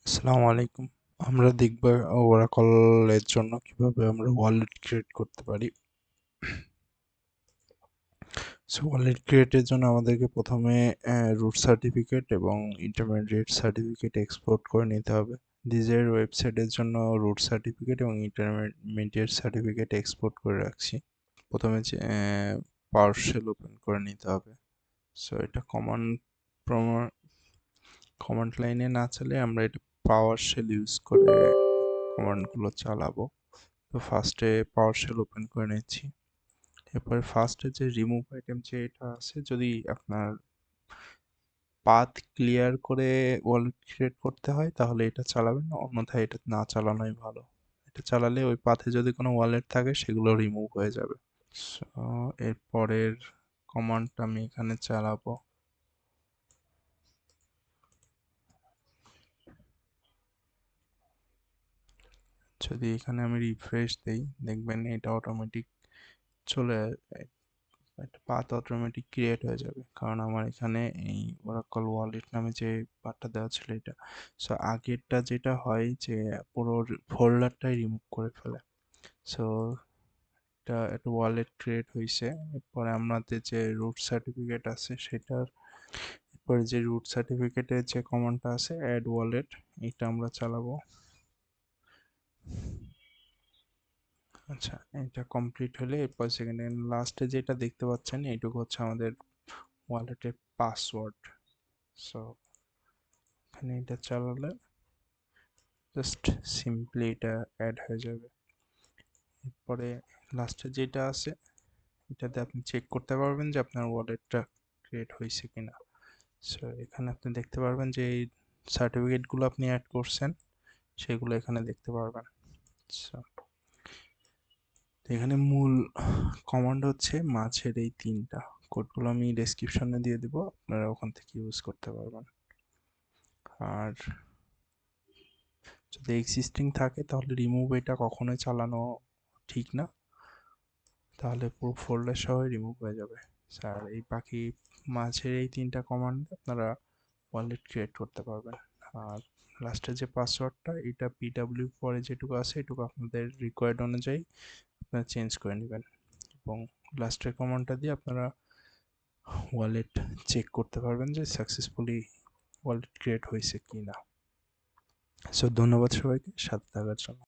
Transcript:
আসসালামু আলাইকুম। আমরা দেখব ওরাকলের জন্য কিভাবে আমরা ওয়ালেট ক্রিয়েট করতে পারি। সো ওয়ালেট ক্রিয়েটের জন্য আমাদেরকে প্রথমে রুট সার্টিফিকেট এবং ইন্টারমিডিয়েট সার্টিফিকেট এক্সপোর্ট করে নিতে হবে। ডিজায়ার ওয়েবসাইটের জন্য রুট সার্টিফিকেট এবং ইন্টারমিডিয়েট সার্টিফিকেট এক্সপোর্ট করে রাখছি। প্রথমে যে পাওয়ারশেল ওপেন করে নিতে হবে। সো এটা কমান্ড লাইনে না চালিয়ে আমরা এটা পাওয়ারশেল ইউজ করে কমান্ডগুলো চালাবো। তো ফার্স্টে পাওয়ারশেল ওপেন করে নিচ্ছি। এরপরে ফার্স্টে যে রিমুভ আইটেম যে এটা আছে, যদি আপনার পাথ ক্লিয়ার করে ওয়ালেট ক্রিয়েট করতে হয় তাহলে এটা চালাবেন, অন্যথায় এটা না চালানোই ভালো। এটা চালালে ওই পাথে যদি কোনো ওয়ালেট থাকে সেগুলো রিমুভ হয়ে যাবে। সো এরপরের কমান্ডটা আমি এখানে চালাবো। যদি এখানে আমি রিফ্রেশ দেই, দেখবেন এটা অটোমেটিক চলে একটা পাথ অটোমেটিক ক্রিয়েট হয়ে যাবে, কারণ আমার এখানে এই ওরাকল ওয়ালেট নামে যে পাথটা দেওয়া ছিল এটা। সো আগেরটা যেটা হয় যে পুরো ফোল্ডারটাই রিমুভ করে ফেলে। সো এটা একটা ওয়ালেট ক্রিয়েট হয়েছে। এরপরে আমাদের যে রুট সার্টিফিকেট আছে সেটার এরপরে যে রুট সার্টিফিকেটের যে কমান্ডটা আছে অ্যাড ওয়ালেট, এটা আমরা চালাবো। আচ্ছা, এটা কমপ্লিট হলে এরপর সেকেন্ড লাস্টে যেটা দেখতে পাচ্ছেন এইটুকু হচ্ছে আমাদের ওয়ালেটের পাসওয়ার্ড। সো এখানে এটা চালালে জাস্ট সিম্পলি এটা অ্যাড হয়ে যাবে। এরপরে লাস্টে যেটা আছে এটাতে আপনি চেক করতে পারবেন যে আপনার ওয়ালেটটা ক্রিয়েট হয়েছে কিনা। সো এখানে আপনি দেখতে পারবেন যে এই সার্টিফিকেটগুলো আপনি অ্যাড করছেন সেগুলো এখানে দেখতে পারবেন। সো এখানে মূল কমান্ড হচ্ছে মাঝের এই তিনটা কোডগুলো আমি ডেসক্রিপশনে দিয়ে দেবো, আপনারা ওখান থেকে ইউজ করতে পারবেন। আর যদি এক্সিস্টিং থাকে তাহলে রিমুভ এটা কখনোই চালানো ঠিক না, তাহলে পুরো ফোল্ডার সহ রিমুভ হয়ে যাবে। স্যার এই বাকি মাঝের এই তিনটা কমান্ড আপনারা ওয়ালেট ক্রিয়েট করতে পারবেন। আর লাস্টের যে পাসওয়ার্ডটা এটা পিডাব্লিউ পরে যেটুকু আছে এটুকু আপনাদের রিকোয়ার্ড অনুযায়ী আপনারা চেঞ্জ করে নেবেন, এবং লাস্টের কমান্ডটা দিয়ে আপনারা ওয়ালেট চেক করতে পারবেন যে সাকসেসফুলি ওয়ালেট ক্রিয়েট হয়েছে কি না। সো ধন্যবাদ সবাইকে সাথে থাকার জন্য।